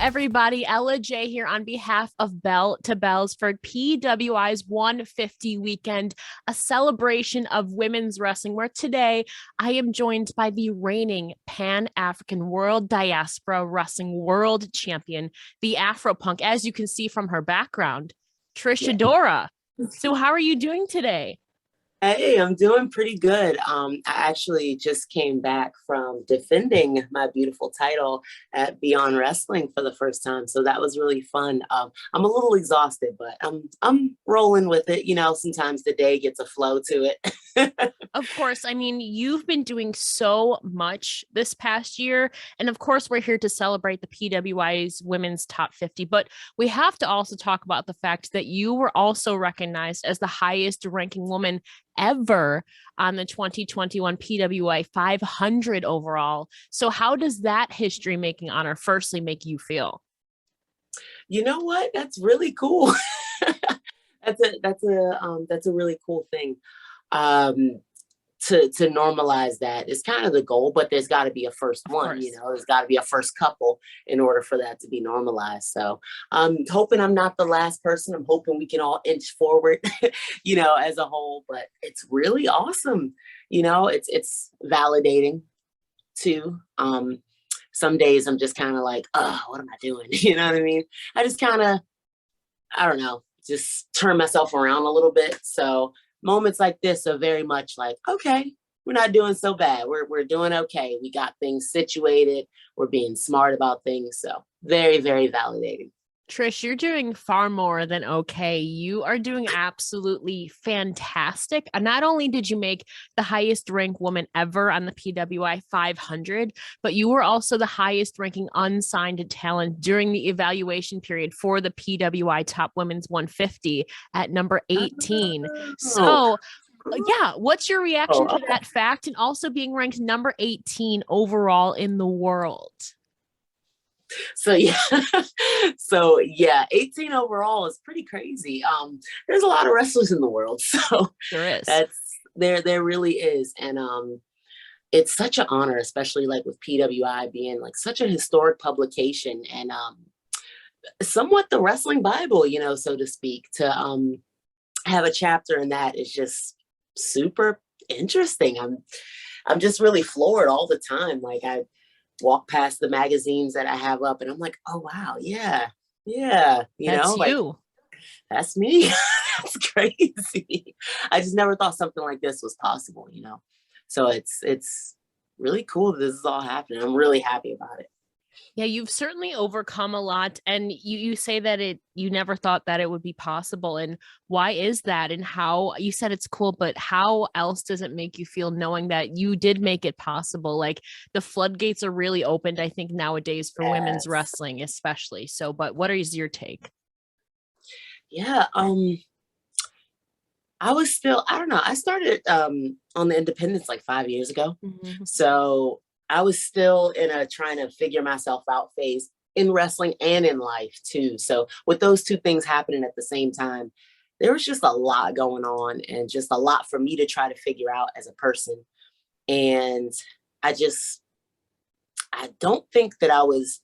everybody. Ella J here on behalf of Bell to Bells for PWI's 150 weekend, a celebration of women's wrestling, where today I am joined by the reigning Pan-African World Diaspora Wrestling World Champion, the Afropunk, as you can see from her background, Trish Adora. So how are you doing today? Hey, I'm doing pretty good. I actually just came back from defending my beautiful title at Beyond Wrestling for the first time, so that was really fun. I'm a little exhausted, but I'm rolling with it. You know, sometimes the day gets a flow to it. Of course, I mean, you've been doing so much this past year. And of course, we're here to celebrate the PWI's Women's Top 50. But we have to also talk about the fact that you were also recognized as the highest ranking woman ever on the 2021 PWI 500 overall. So, how does that history making honor firstly make you feel? You know what? That's really cool. That's a really cool thing. Um, to normalize that is kind of the goal, but there's got to be a first one. You know, there's got to be a first couple in order for that to be normalized. So I'm hoping I'm not the last person. I'm hoping we can all inch forward, you know, as a whole. But it's really awesome. You know, it's validating too. Some days I'm just kind of like, oh, what am I doing? You know what I mean? I just kind of, I don't know, just turn myself around a little bit. So moments like this are very much like, okay, we're not doing so bad. We're doing okay. We got things situated. We're being smart about things. So very, very validating. Trish, you're doing far more than okay. You are doing absolutely fantastic. And not only did you make the highest ranked woman ever on the PWI 500, but you were also the highest ranking unsigned talent during the evaluation period for the PWI Top Women's 150 at number 18. So, yeah, what's your reaction to that fact and also being ranked number 18 overall in the world? So yeah, 18 overall is pretty crazy. There's a lot of wrestlers in the world, so there is. There really is, and it's such an honor, especially like with PWI being like such a historic publication and somewhat the wrestling Bible, you know, so to speak. To have a chapter in that is just super interesting. I'm just really floored all the time. Like I walk past the magazines that I have up and I'm like, oh wow, yeah, you that's know, you. Like that's me. That's crazy. I just never thought something like this was possible, you know. So it's really cool that this is all happening. I'm really happy about it. Yeah, you've certainly overcome a lot. And you say that you never thought that it would be possible. And why is that? And how you said it's cool, but how else does it make you feel knowing that you did make it possible? Like the floodgates are really opened, I think, nowadays for women's wrestling, especially. So, but what is your take? Yeah, I was still, I don't know, I started on the independents like 5 years ago. Mm-hmm. So I was still in a trying to figure myself out phase in wrestling and in life too. So with those two things happening at the same time, there was just a lot going on and just a lot for me to try to figure out as a person. And I don't think that I was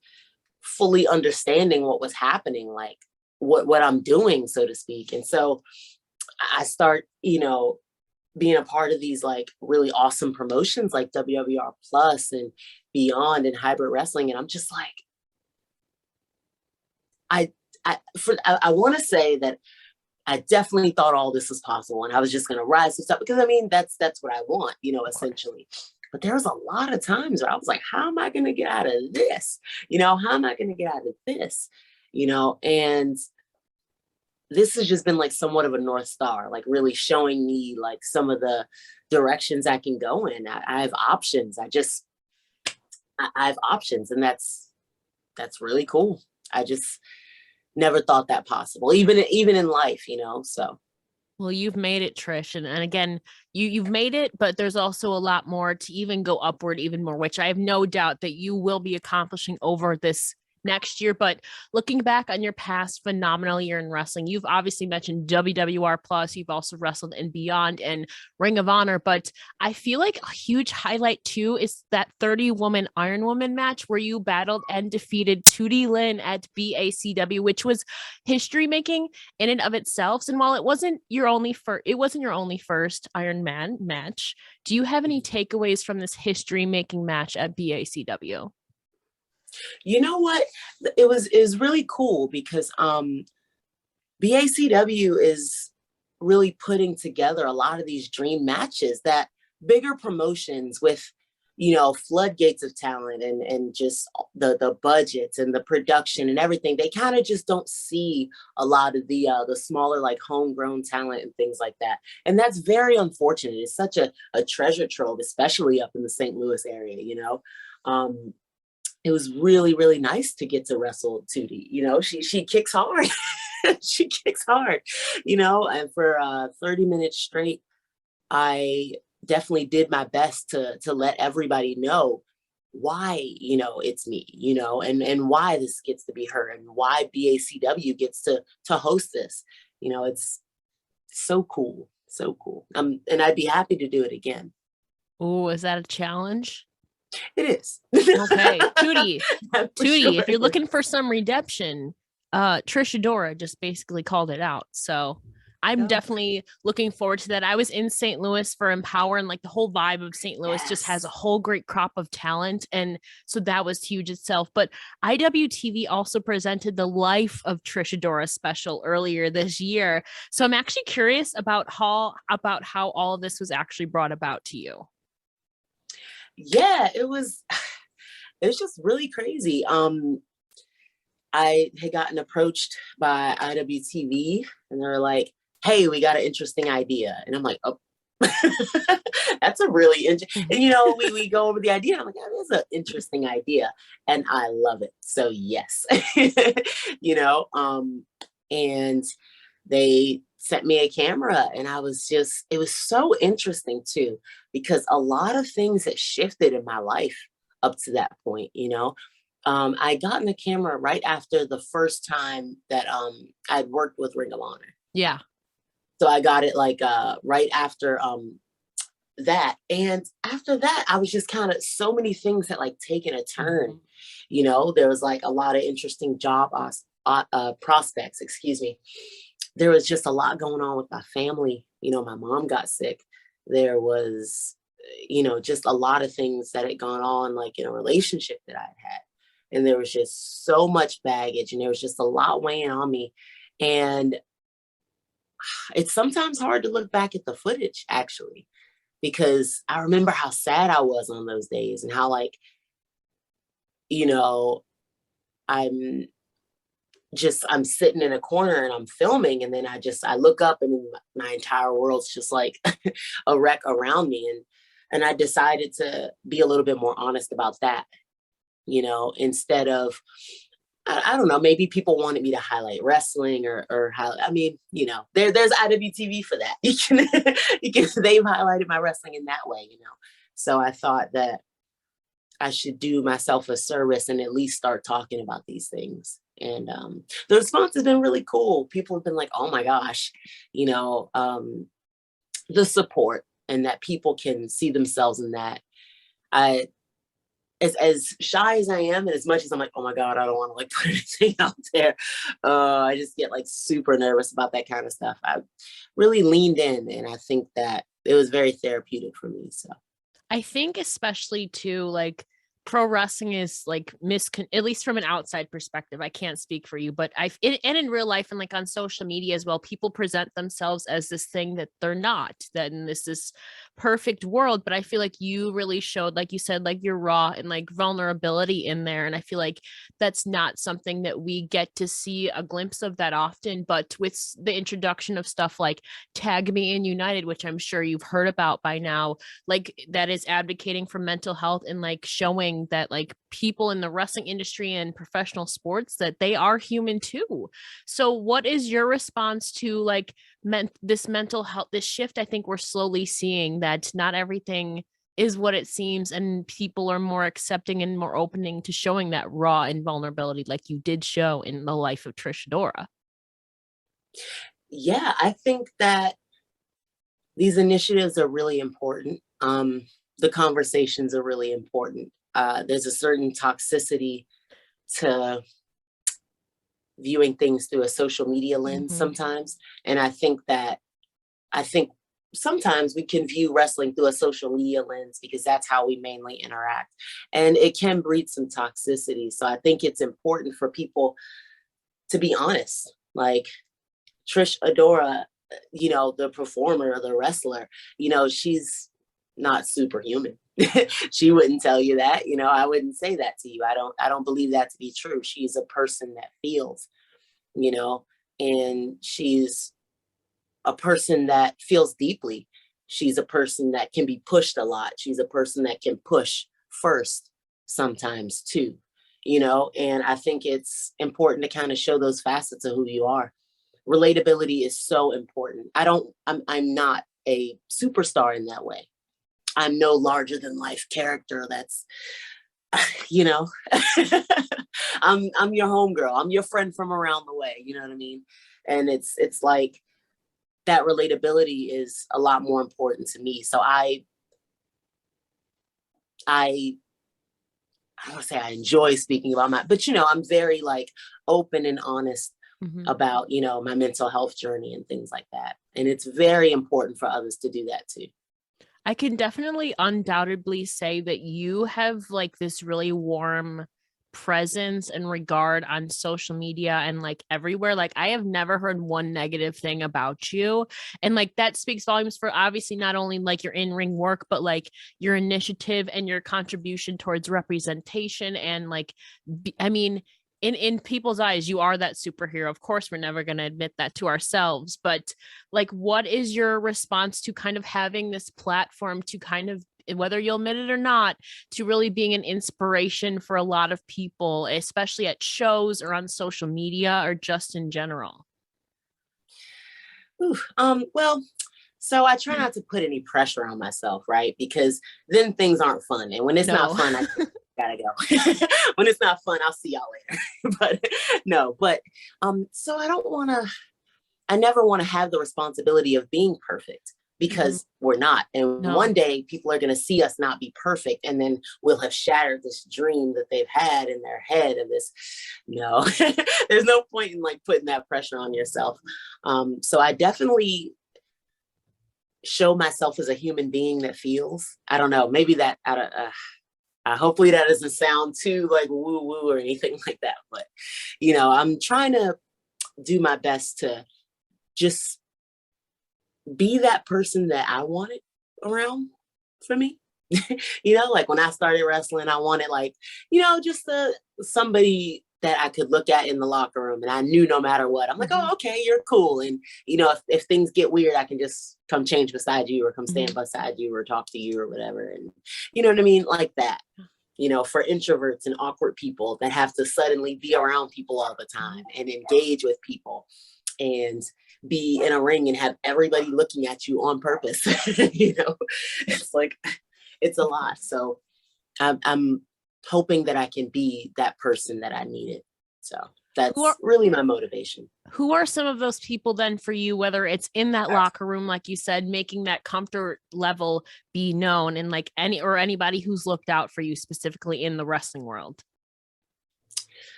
fully understanding what was happening, like what I'm doing, so to speak. And so I start, you know, being a part of these like really awesome promotions like WWR Plus and Beyond and Hybrid Wrestling. And I'm just like, I want to say that I definitely thought all this was possible and I was just going to rise to stuff because I mean, that's what I want, you know, essentially. But there was a lot of times where I was like, how am I going to get out of this? You know, how am I going to get out of this? You know, and this has just been like somewhat of a North Star, like really showing me like some of the directions I can go in. I have options. I have options, and that's really cool. I just never thought that possible, even in life, you know. So Well, you've made it, Trish. And again, you've made it, but there's also a lot more to even go upward even more, which I have no doubt that you will be accomplishing over this next year. But looking back on your past phenomenal year in wrestling, you've obviously mentioned WWR Plus, you've also wrestled in Beyond and Ring of Honor, but I feel like a huge highlight too is that 30-woman Iron Woman match where you battled and defeated Tootie Lynn at BACW, which was history making in and of itself. And while it wasn't your only first Iron Man match, do you have any takeaways from this history making match at BACW? You know what? It was really cool because BACW is really putting together a lot of these dream matches that bigger promotions with, floodgates of talent and just the budgets and the production and everything. They kind of just don't see a lot of the smaller, like, homegrown talent and things like that. And that's very unfortunate. It's such a treasure trove, especially up in the St. Louis area. It was really, really nice to get to wrestle Tootie. She kicks hard. She kicks hard, and for 30 minutes straight, I definitely did my best to let everybody know why, it's me, and why this gets to be her and why BACW gets to host this. It's so cool. So cool. And I'd be happy to do it again. Oh, is that a challenge? It is. Okay. Tootie, Sure. if you're looking for some redemption, Trish Adora just basically called it out. So I'm definitely looking forward to that. I was in St. Louis for Empower, and like the whole vibe of St. Louis just has a whole great crop of talent. And so that was huge itself. But IWTV also presented the Life of Trish Adora special earlier this year. So I'm actually curious about how all of this was actually brought about to you. Yeah, it was just really crazy. I had gotten approached by IWTV and they were like, hey, we got an interesting idea. And I'm like, oh, that's a really interesting, and we go over the idea. And I'm like, that is an interesting idea. And I love it. So yes, and they sent me a camera and it was so interesting too, because a lot of things that shifted in my life up to that point, I got in the camera right after the first time that I'd worked with Ring of Honor. Yeah. So I got it like right after that. And after that, I was just kind of, so many things had like taken a turn. There was like a lot of interesting job prospects, excuse me. There was just a lot going on with my family. My mom got sick. There was, just a lot of things that had gone on, like in a relationship that I'd had. And there was just so much baggage and there was just a lot weighing on me. And it's sometimes hard to look back at the footage, actually, because I remember how sad I was on those days and how, like, I'm sitting in a corner and I'm filming, and then I look up and my entire world's just like a wreck around me. And I decided to be a little bit more honest about that, instead of, I don't know, maybe people wanted me to highlight wrestling or how, there's IWTV for that. They've highlighted my wrestling in that way, So I thought that I should do myself a service and at least start talking about these things. And the response has been really cool. People have been like, oh my gosh, the support, and that people can see themselves in that. As shy as I am, and as much as I'm like, oh my God, I don't want to like put anything out there. I just get like super nervous about that kind of stuff. I really leaned in, and I think that it was very therapeutic for me. So I think especially too, like, pro wrestling is like at least from an outside perspective. I can't speak for you, but in real life and like on social media as well, people present themselves as this thing that they're not, that in this perfect world. But I feel like you really showed, like you said, like your raw and like vulnerability in there. And I feel like that's not something that we get to see a glimpse of that often. But with the introduction of stuff like Tag Me in United, which I'm sure you've heard about by now, like that is advocating for mental health and like showing that like people in the wrestling industry and professional sports, that they are human too. So what is your response to like this mental health, this shift? I think we're slowly seeing that not everything is what it seems, and people are more accepting and more opening to showing that raw and vulnerability like you did show in the life of Trish Adora. Yeah, I think that these initiatives are really important. The conversations are really important. There's a certain toxicity to viewing things through a social media lens sometimes. And I think sometimes we can view wrestling through a social media lens because that's how we mainly interact. And it can breed some toxicity. So I think it's important for people to be honest. Like Trish Adora, the performer, the wrestler, she's not superhuman. She wouldn't tell you that. I wouldn't say that to you. I don't believe that to be true. She's a person that feels, and she's a person that feels deeply. She's a person that can be pushed a lot. She's a person that can push first sometimes too, and I think it's important to kind of show those facets of who you are. Relatability is so important. I'm not a superstar in that way. I'm no larger than life character that's, I'm your homegirl. I'm your friend from around the way. You know what I mean? And it's like that relatability is a lot more important to me. So I don't want to say I enjoy speaking about but I'm very like open and honest about, my mental health journey and things like that. And it's very important for others to do that too. I can definitely undoubtedly say that you have like this really warm presence and regard on social media and like everywhere. Like I have never heard one negative thing about you. And like that speaks volumes for obviously not only like your in-ring work, but like your initiative and your contribution towards representation. And like, I mean, in people's eyes, you are that superhero. Of course, we're never going to admit that to ourselves, but like, what is your response to kind of having this platform to kind of, whether you'll admit it or not, to really being an inspiration for a lot of people, especially at shows or on social media or just in general? Well, so I try not to put any pressure on myself, right? Because then things aren't fun. And when it's not fun, I gotta go. When it's not fun, I'll see y'all later. So I never want to have the responsibility of being perfect because we're not. And one day people are going to see us not be perfect. And then we'll have shattered this dream that they've had in their head. And there's no point in like putting that pressure on yourself. So I definitely show myself as a human being that feels. I don't know, maybe that hopefully that doesn't sound too like woo woo or anything like that. But, I'm trying to do my best to just be that person that I wanted around for me. Like when I started wrestling, I wanted like, just somebody that I could look at in the locker room and I knew no matter what, I'm like, oh, okay, you're cool. And, if things get weird, I can just come change beside you or come stand beside you or talk to you or whatever. And you know what I mean? Like that, for introverts and awkward people that have to suddenly be around people all the time and engage with people and be in a ring and have everybody looking at you on purpose. It's like, it's a lot. So I'm hoping that I can be that person that I needed. So that's really my motivation. Who are some of those people then for you, whether it's in that locker room, like you said, making that comfort level be known, and like anybody who's looked out for you specifically in the wrestling world?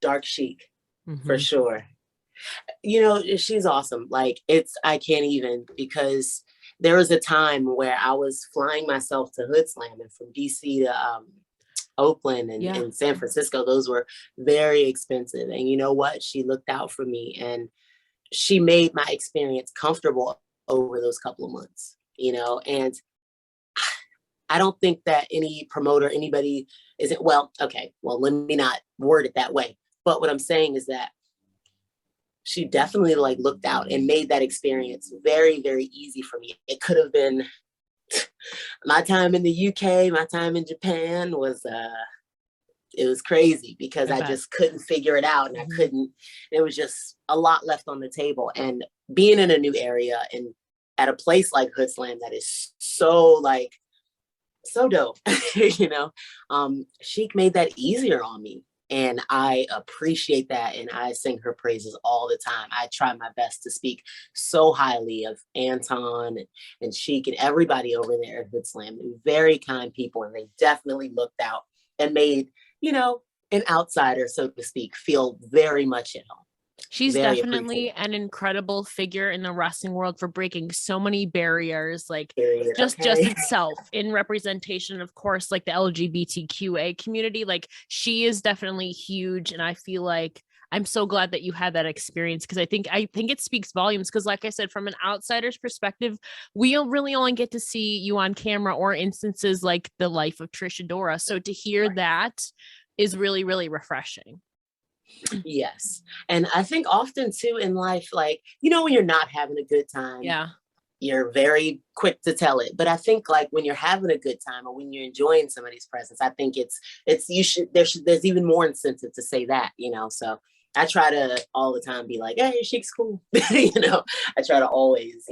Dark Chic, for sure. She's awesome. Like I can't even, because there was a time where I was flying myself to Hood Slam and from DC to Oakland and San Francisco. Those were very expensive. And you know what? She looked out for me and she made my experience comfortable over those couple of months, and I don't think that any promoter, anybody isn't, let me not word it that way. But what I'm saying is that she definitely like looked out and made that experience very, very easy for me. It could have been my time in the UK, my time in Japan was it was crazy because I just couldn't figure it out and there was just a lot left on the table. And being in a new area and at a place like Hood Slam that is so like so dope. you know, Chic made that easier on me. And I appreciate that. And I sing her praises all the time. I try my best to speak so highly of Anton and Chic and everybody over there at Hood Slam. Very kind people. And they definitely looked out and made, an outsider, so to speak, feel very much at home. She's definitely an incredible figure in the wrestling world for breaking so many barriers, like just itself in representation, of course, like the LGBTQA community. Like she is definitely huge. And I feel like I'm so glad that you had that experience, because I think it speaks volumes, because like I said, from an outsider's perspective, we really only get to see you on camera or instances like the life of Trish Adora. So to hear that is really, really refreshing. Yes. And I think often too in life, like, when you're not having a good time, you're very quick to tell it. But I think like when you're having a good time or when you're enjoying somebody's presence, I think there's even more incentive to say that, so I try to all the time be like, hey, Chic's cool. I try to always,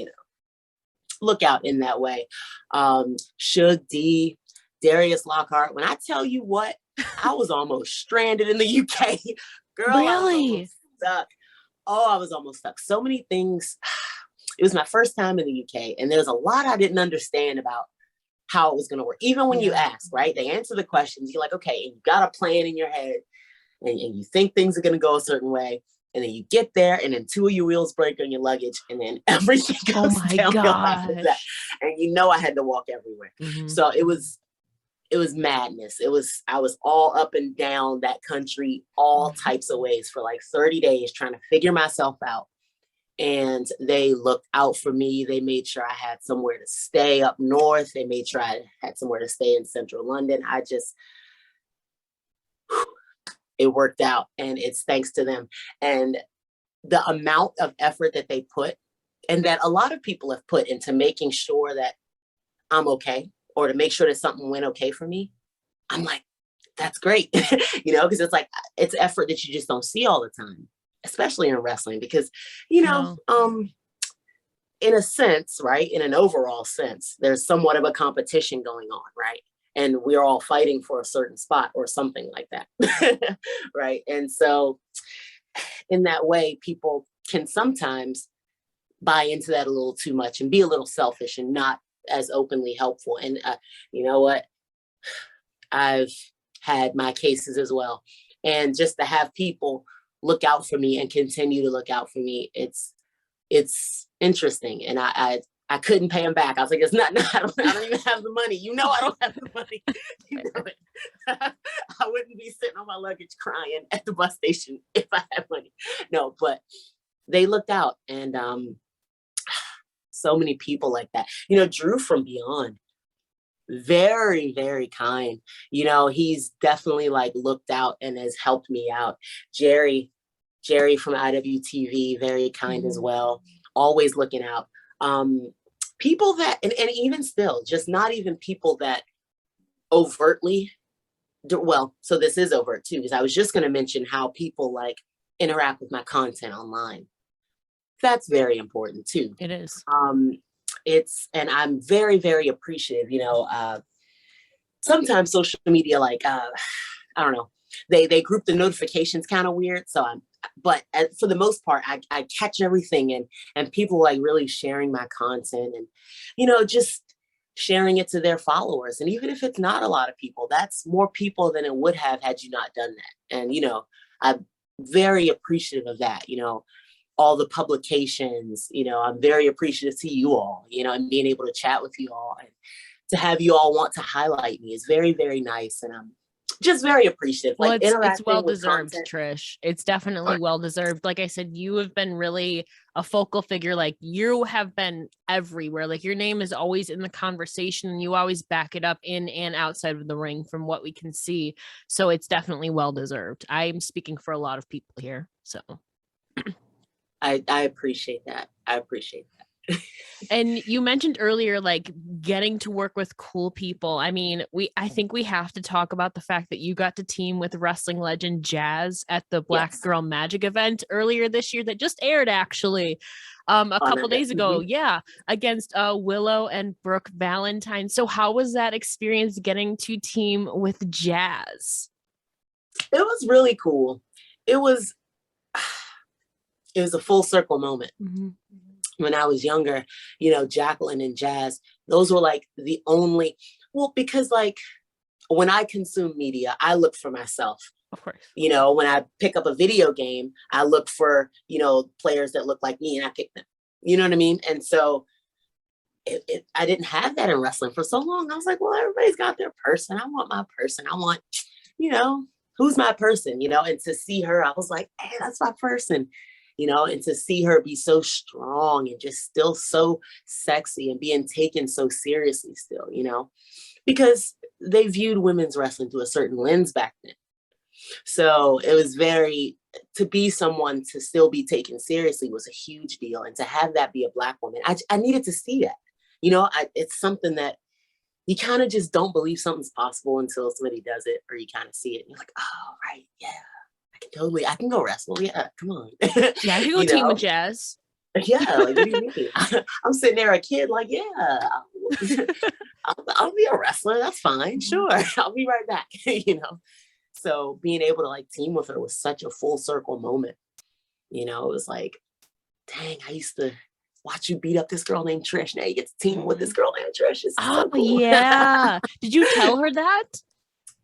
look out in that way. Suge D, Darius Lockhart, when I tell you what, I was almost stranded in the UK. Girl, really? I was almost stuck. Oh, I was almost stuck. So many things. It was my first time in the UK, and there's a lot I didn't understand about how it was going to work. Even when you ask, right? They answer the questions. You're like, okay, and you got a plan in your head, and you think things are going to go a certain way. And then you get there, and then 2 of your wheels break on your luggage, and then everything goes downhill after that. And I had to walk everywhere. Mm-hmm. So it was madness. I was all up and down that country, all types of ways for like 30 days trying to figure myself out. And they looked out for me. They made sure I had somewhere to stay up north. They made sure I had somewhere to stay in central London. It worked out, and it's thanks to them. And the amount of effort that they put, and that a lot of people have put into making sure that I'm okay, or to make sure that something went okay for me, I'm like, that's great. Because it's like, it's effort that you just don't see all the time, especially in wrestling, because, in a sense, right, in an overall sense, there's somewhat of a competition going on, right? And we're all fighting for a certain spot or something like that, right? And so in that way, people can sometimes buy into that a little too much and be a little selfish and not as openly helpful. And you know what? I've had my cases as well. And just to have people look out for me and continue to look out for me, it's interesting. And I couldn't pay them back. I was like, it's not, I don't even have the money. I don't have the money. It. I wouldn't be sitting on my luggage crying at the bus station if I had money. No, but they looked out, and so many people like that. Drew from Beyond, very, very kind. He's definitely like looked out and has helped me out. Jerry from IWTV, very kind as well. Always looking out. People that, and even still, just not even people that overtly so this is overt too, because I was just going to mention how people like interact with my content online. That's very important too. It is. And I'm very, very appreciative. Sometimes social media, like, I don't know, they group the notifications kind of weird. But for the most part, I catch everything, and people like really sharing my content, and, just sharing it to their followers. And even if it's not a lot of people, that's more people than it would have had you not done that. And, I'm very appreciative of that, all the publications, I'm very appreciative to you all, and being able to chat with you all, and to have you all want to highlight me is very, very nice. And I'm just very appreciative. Well, it's well deserved, Trish. It's definitely well deserved. Like I said, you have been really a focal figure. Like you have been everywhere. Like your name is always in the conversation, and you always back it up in and outside of the ring from what we can see. So it's definitely well deserved. I'm speaking for a lot of people here. So I appreciate that. I appreciate that. And you mentioned earlier, like getting to work with cool people. I mean, I think we have to talk about the fact that you got to team with wrestling legend Jazz at the Black Girl Magic event earlier this year that just aired, actually. a on couple that. days ago. Yeah, against Willow and Brooke Valentine. So how was that experience getting to team with Jazz? It was really cool. It was a full circle moment. Mm-hmm. When I was younger, Jacqueline and Jazz, those were like the only, well, because like when I consume media, I look for myself. Of course. When I pick up a video game, I look for, players that look like me and I pick them. You know what I mean? And so I didn't have that in wrestling for so long. I was like, well, everybody's got their person. I want my person. I want, who's my person, and to see her, I was like, hey, that's my person, and to see her be so strong and just still so sexy and being taken so seriously still, because they viewed women's wrestling through a certain lens back then. So it was to be someone to still be taken seriously was a huge deal. And to have that be a Black woman, I needed to see that. It's something that you kind of just don't believe something's possible until somebody does it or you kind of see it. And you're like, oh, right. Yeah, I can go wrestle. Yeah, come on. Yeah, I can go team with Jazz. Yeah, like, what do you mean? I'm sitting there a kid like, yeah, I'll be a wrestler. That's fine. Sure. I'll be right back, So being able to like team with her was such a full circle moment. It was like, dang, I used to watch you beat up this girl named Trish. Now you get to team with this girl named Trish. It's so cool. Yeah. Did you tell her that?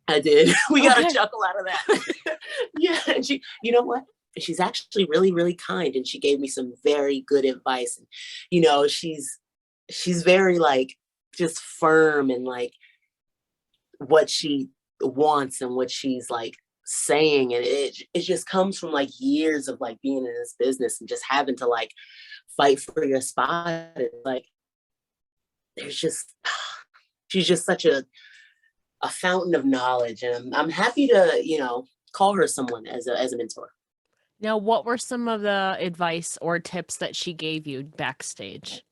I did. We got a chuckle out of that. Yeah. And she, you know what? She's actually really, really kind. And she gave me some very good advice. And, she's very like just firm and like what she wants and what she's like saying. And it just comes from like years of like being in this business and just having to like fight for your spot. It's like, she's just such a fountain of knowledge. And I'm happy to, call her someone as a mentor. Now, what were some of the advice or tips that she gave you backstage?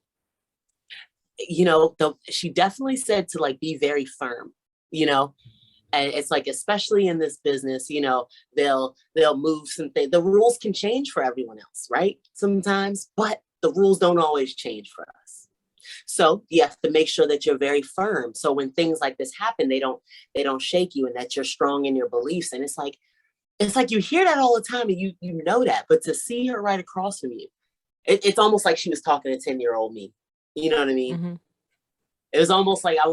She definitely said to like be very firm, and it's like, especially in this business, they'll move some things. The rules can change for everyone else, right? Sometimes, but the rules don't always change for us. So you have to make sure that you're very firm. So when things like this happen, they don't shake you, and that you're strong in your beliefs. And it's like you hear that all the time, and you know that, but to see her right across from you, it's almost like she was talking to 10-year-old me. You know what I mean? Mm-hmm. It was almost like I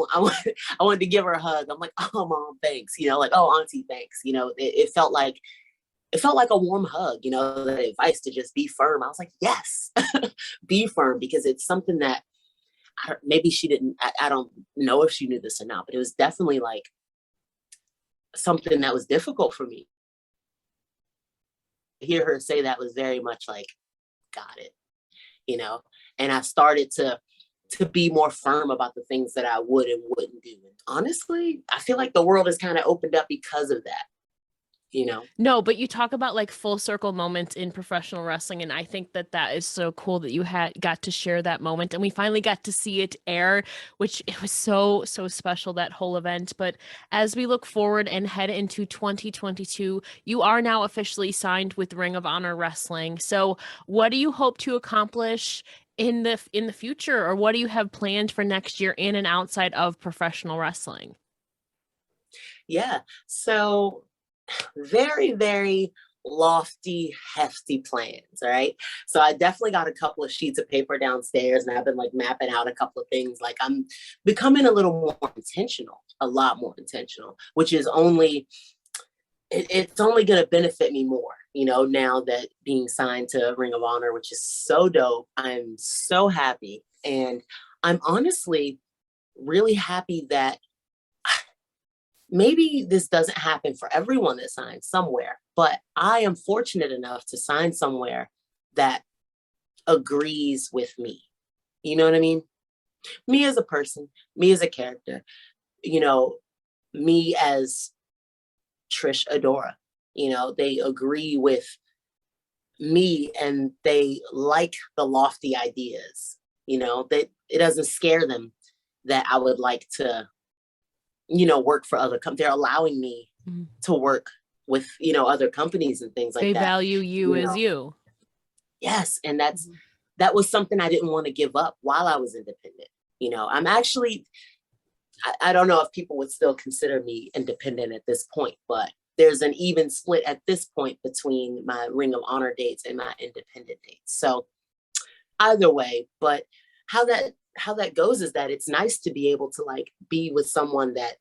wanted to give her a hug. I'm like, oh, Mom, thanks. Like, oh, Auntie, thanks. It felt like a warm hug, the advice to just be firm. I was like, yes, be firm, because it's something that maybe she didn't, I don't know if she knew this or not, but it was definitely like something that was difficult for me. To hear her say that was very much like, got it, and I started to be more firm about the things that I would and wouldn't do. And honestly, I feel like the world has kind of opened up because of that. No, but you talk about like full circle moments in professional wrestling, and I think that is so cool that you got to share that moment, and we finally got to see it air, which it was so special, that whole event. But as we look forward and head into 2022, you are now officially signed with Ring of Honor Wrestling. So what do you hope to accomplish in the future, or what do you have planned for next year in and outside of professional wrestling? Yeah, so very, very lofty, hefty plans. All right. So I definitely got a couple of sheets of paper downstairs, and I've been like mapping out a couple of things. Like, I'm becoming a little more intentional, a lot more intentional, which is it's only going to benefit me more, now that being signed to Ring of Honor, which is so dope. I'm so happy. And I'm honestly really happy that maybe this doesn't happen for everyone that signs somewhere, but I am fortunate enough to sign somewhere that agrees with me. You know what I mean? Me as a person, me as a character, me as Trish Adora, they agree with me, and they like the lofty ideas, that it doesn't scare them that I would like to, work for other companies. They're allowing me to work with, other companies and things like that. They value you as you. Yes. And that's that was something I didn't want to give up while I was independent. You know, I'm actually, I don't know if people would still consider me independent at this point, but there's an even split at this point between my Ring of Honor dates and my independent dates. So either way, but how that goes is that it's nice to be able to like be with someone that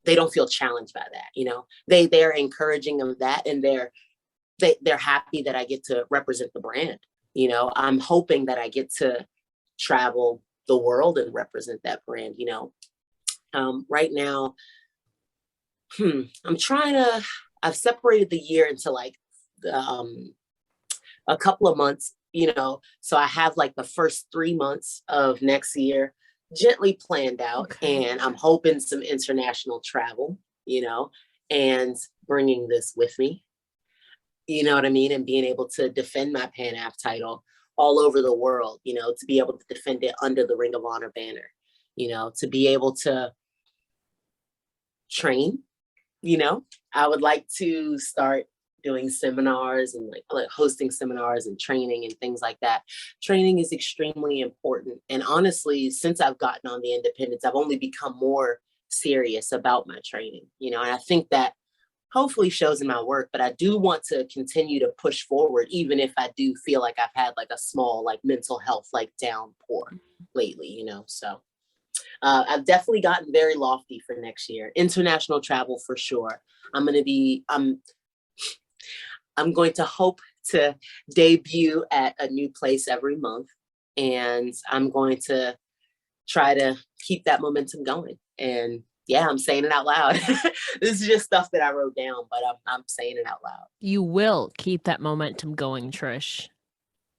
they don't feel challenged by that. You know, they're encouraging of that, and they're happy that I get to represent the brand. You know, I'm hoping that I get to travel the world and represent that brand. You know, right now, I've separated the year into like a couple of months, you know, so I have like the first 3 months of next year gently planned out. Okay. And I'm hoping some international travel, you know, and bringing this with me, you know what I mean? And being able to defend my Pan Af title all over the world, you know, to be able to defend it under the Ring of Honor banner, you know, to be able to train, you know, I would like to start doing seminars and like hosting seminars and training and things like that. Training is extremely important. And honestly, since I've gotten on the independence, I've only become more serious about my training, you know, and I think that hopefully shows in my work, but I do want to continue to push forward, even if I do feel like I've had like a small, like mental health, like downpour lately, you know, so. I've definitely gotten very lofty for next year. International travel for sure. I'm going to hope to debut at a new place every month, and I'm going to try to keep that momentum going. And yeah, I'm saying it out loud. This is just stuff that I wrote down, but I'm saying it out loud. You will keep that momentum going, Trish.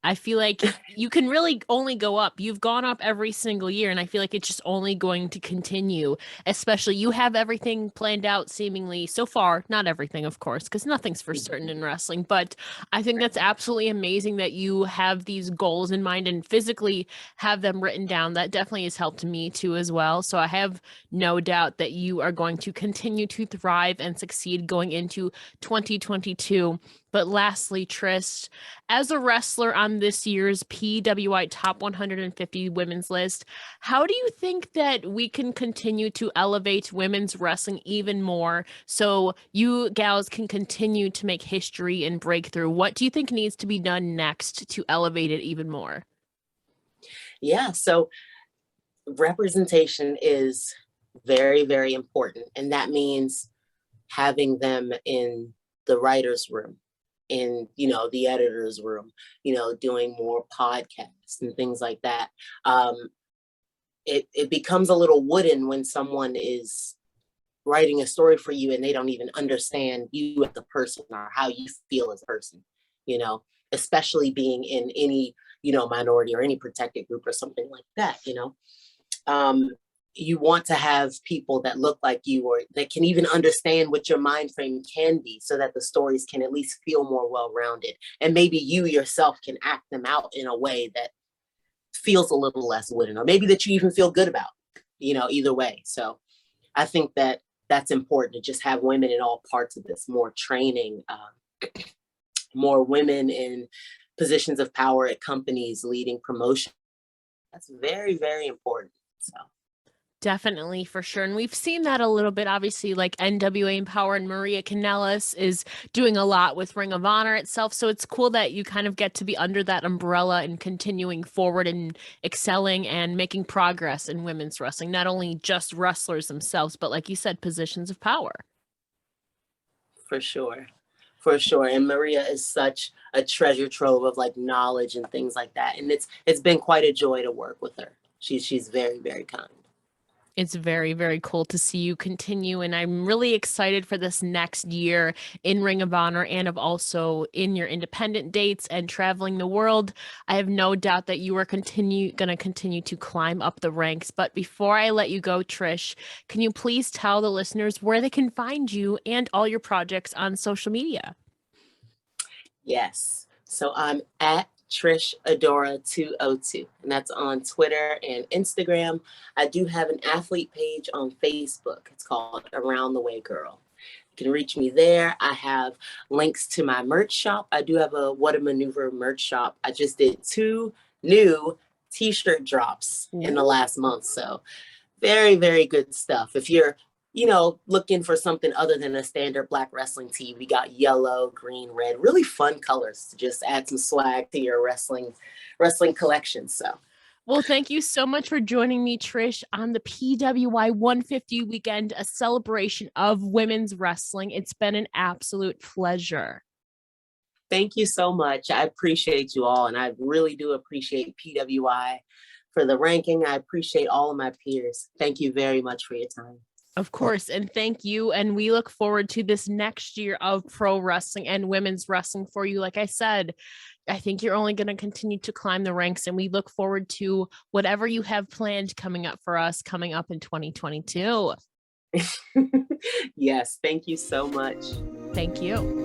I feel like you can really only go up. You've gone up every single year, and I feel like it's just only going to continue. Especially, you have everything planned out seemingly so far. Not everything, of course, because nothing's for certain in wrestling. But I think that's absolutely amazing that you have these goals in mind and physically have them written down. That definitely has helped me too, as well. So I have no doubt that you are going to continue to thrive and succeed going into 2022. But lastly, Trish, as a wrestler on this year's PWI Top 150 women's list, how do you think that we can continue to elevate women's wrestling even more so you gals can continue to make history and breakthrough? What do you think needs to be done next to elevate it even more? Yeah, so representation is very, very important. And that means having them in the writer's room, in, you know, the editor's room, you know, doing more podcasts and things like that. It becomes a little wooden when someone is writing a story for you and they don't even understand you as a person or how you feel as a person, you know, especially being in any, you know, minority or any protected group or something like that, you know. You want to have people that look like you or that can even understand what your mind frame can be so that the stories can at least feel more well-rounded. And maybe you yourself can act them out in a way that feels a little less wooden, or maybe that you even feel good about, you know, either way. So I think that that's important to just have women in all parts of this, more training, more women in positions of power at companies leading promotion. That's very, very important. So. Definitely, for sure. And we've seen that a little bit, obviously, like NWA Empower and Maria Kanellis is doing a lot with Ring of Honor itself. So it's cool that you kind of get to be under that umbrella and continuing forward and excelling and making progress in women's wrestling, not only just wrestlers themselves, but like you said, positions of power. For sure. For sure. And Maria is such a treasure trove of like knowledge and things like that. And it's been quite a joy to work with her. She's very, very kind. It's very, very cool to see you continue. And I'm really excited for this next year in Ring of Honor and of also in your independent dates and traveling the world. I have no doubt that you are going to continue to climb up the ranks. But before I let you go, Trish, can you please tell the listeners where they can find you and all your projects on social media? Yes. So I'm at Trish Adora 202, and that's on Twitter and Instagram. I do have an athlete page on Facebook. It's called Around the Way Girl. You can reach me there. I have links to my merch shop. I do have a What a Maneuver merch shop. I just did 2 new t-shirt drops in the last month. So very, very good stuff. If you're, looking for something other than a standard black wrestling tee, we got yellow, green, red, really fun colors to just add some swag to your wrestling collection. So well, thank you so much for joining me, Trish, on the PWI 150 weekend, a celebration of women's wrestling. It's been an absolute pleasure. Thank you so much. I appreciate you all, and I really do appreciate PWI for the ranking. I appreciate all of my peers. Thank you very much for your time. Of course. And thank you. And we look forward to this next year of pro wrestling and women's wrestling for you. Like I said, I think you're only going to continue to climb the ranks, and we look forward to whatever you have planned coming up for us coming up in 2022. Yes. Thank you so much. Thank you.